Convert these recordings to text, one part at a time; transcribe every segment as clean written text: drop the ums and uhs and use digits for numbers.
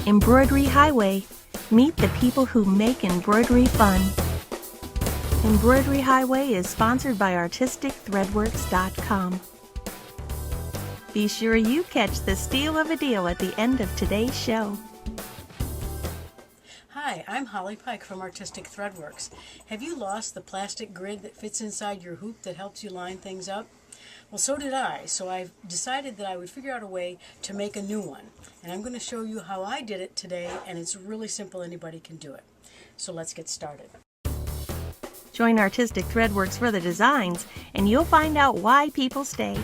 Embroidery Highway. Meet the people who make embroidery fun. Embroidery Highway is sponsored by ArtisticThreadworks.com. Be sure you catch the steal of a deal at the end of today's show. Hi, I'm Holly Pike from Artistic Threadworks. Have you lost the plastic grid that fits inside your hoop that helps you line things up? Well, so did I, so I've decided that I would figure out a way to make a new one. And I'm going to show you how I did it today, and it's really simple. Anybody can do it. So let's get started. Join Artistic Threadworks for the designs, and you'll find out why people stay.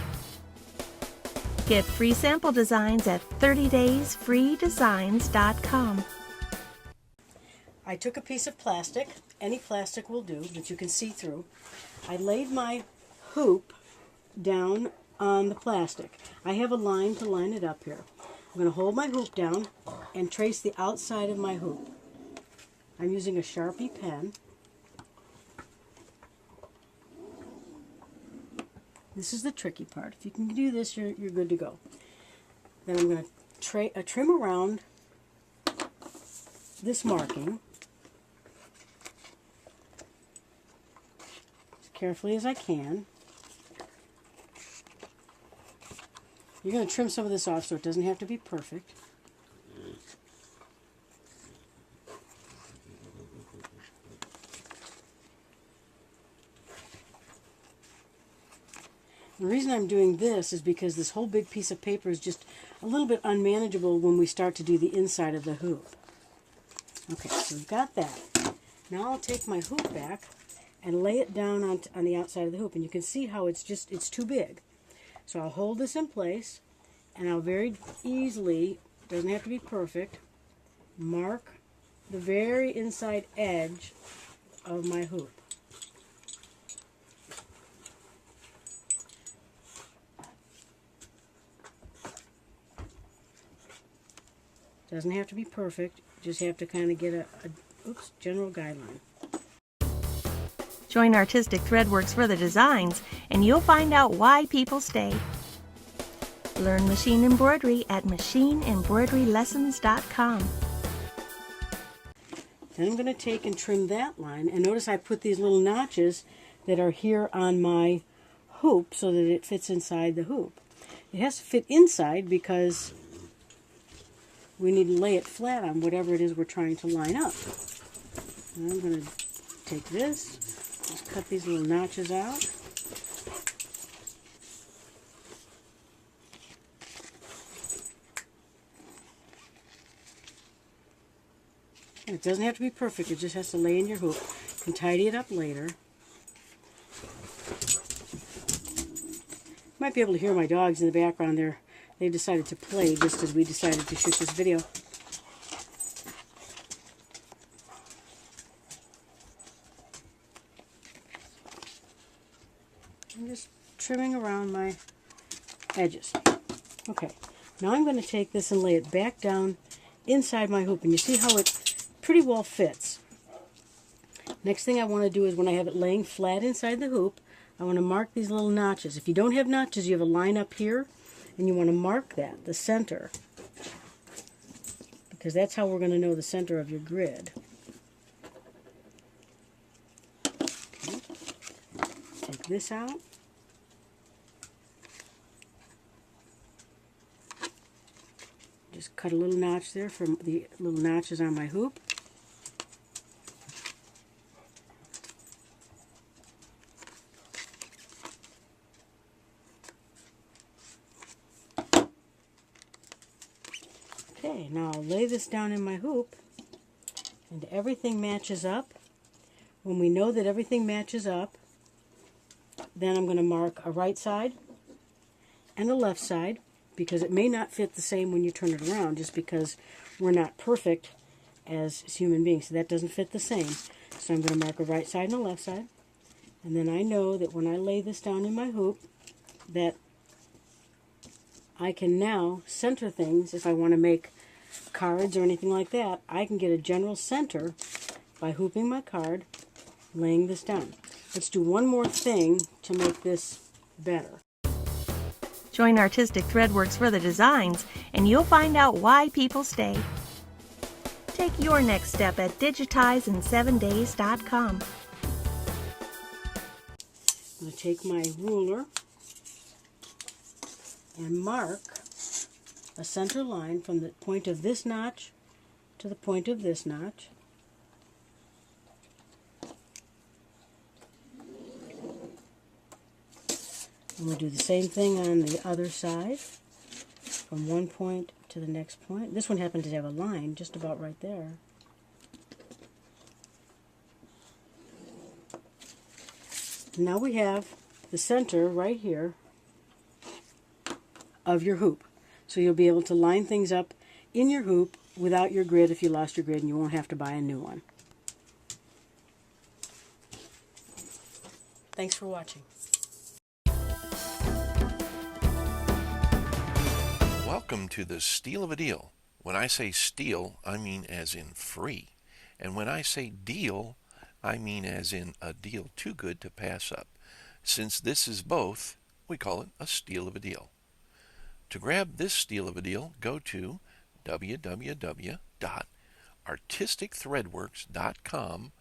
Get free sample designs at 30daysfreedesigns.com. I took a piece of plastic, any plastic will do, that you can see through. I laid my hoop down on the plastic. I have a line to line it up here. I'm going to hold my hoop down and trace the outside of my hoop. I'm using a Sharpie pen. This is the tricky part. If you can do this, you're good to go. Then I'm going to trim around this marking as carefully as I can. You're going to trim some of this off so it doesn't have to be perfect. The reason I'm doing this is because this whole big piece of paper is just a little bit unmanageable when we start to do the inside of the hoop. Okay, so we've got that. Now I'll take my hoop back and lay it down on the outside of the hoop, and you can see how it's too big. So I'll hold this in place, and I'll very easily, doesn't have to be perfect, mark the very inside edge of my hoop. Doesn't have to be perfect, just have to kind of get a general guideline. Join Artistic Threadworks for the designs, and you'll find out why people stay. Learn machine embroidery at machineembroiderylessons.com. Then I'm going to take and trim that line, and notice I put these little notches that are here on my hoop so that it fits inside the hoop. It has to fit inside because we need to lay it flat on whatever it is we're trying to line up. And I'm going to take this, just cut these little notches out. And it doesn't have to be perfect, it just has to lay in your hoop. You can tidy it up later. You might be able to hear my dogs in the background there. They decided to play just as we decided to shoot this video. I'm just trimming around my edges. Okay, now I'm going to take this and lay it back down inside my hoop, and you see how it pretty well fits. Next thing I want to do is when I have it laying flat inside the hoop, I want to mark these little notches. If you don't have notches, you have a line up here, and you want to mark that, the center, because that's how we're going to know the center of your grid. Okay. Take this out. Just cut a little notch there from the little notches on my hoop. Okay, now I'll lay this down in my hoop, and everything matches up. When we know that everything matches up, then I'm going to mark a right side and a left side, because it may not fit the same when you turn it around, just because we're not perfect as human beings. So that doesn't fit the same. So I'm going to mark a right side and a left side, and then I know that when I lay this down in my hoop, that I can now center things. If I want to make cards or anything like that, I can get a general center by hooping my card, laying this down. Let's do one more thing to make this better. Join Artistic Threadworks for the designs, and you'll find out why people stay. Take your next step at digitize-in-7days.com. I'm going to take my ruler and mark a center line from the point of this notch to the point of this notch. And we'll do the same thing on the other side, from one point to the next point. This one happened to have a line just about right there. Now we have the center right here of your hoop. So you'll be able to line things up in your hoop without your grid if you lost your grid, and you won't have to buy a new one. Thanks for watching. Welcome to the Steal of a Deal. When I say steal, I mean as in free. And when I say deal, I mean as in a deal too good to pass up. Since this is both, we call it a steal of a deal. To grab this steal of a deal, go to www.artisticthreadworks.com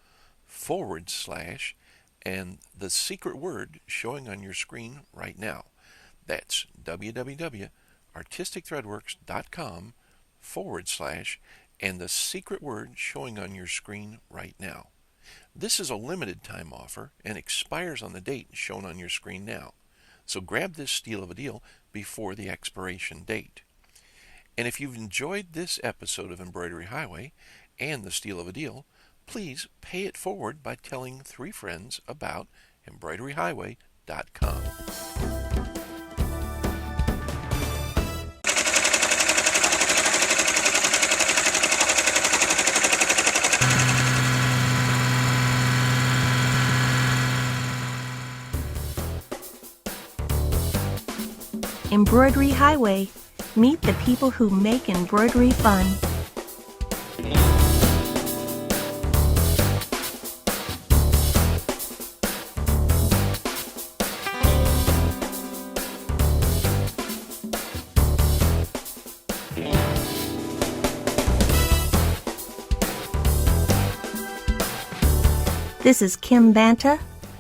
/ and the secret word showing on your screen right now. That's www.artisticthreadworks.com / and the secret word showing on your screen right now. This is a limited time offer and expires on the date shown on your screen now. So grab this steal of a deal before the expiration date. And if you've enjoyed this episode of Embroidery Highway and the steal of a deal, please pay it forward by telling 3 friends about embroideryhighway.com. Embroidery Highway. Meet the people who make embroidery fun. This is Kim Banta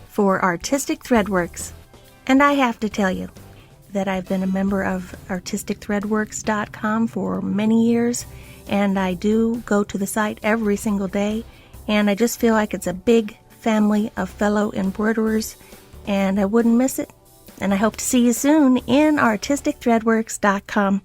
for Artistic Threadworks, and I have to tell you that I've been a member of artisticthreadworks.com for many years, and I do go to the site every single day, and I just feel like it's a big family of fellow embroiderers, and I wouldn't miss it. And I hope to see you soon in artisticthreadworks.com.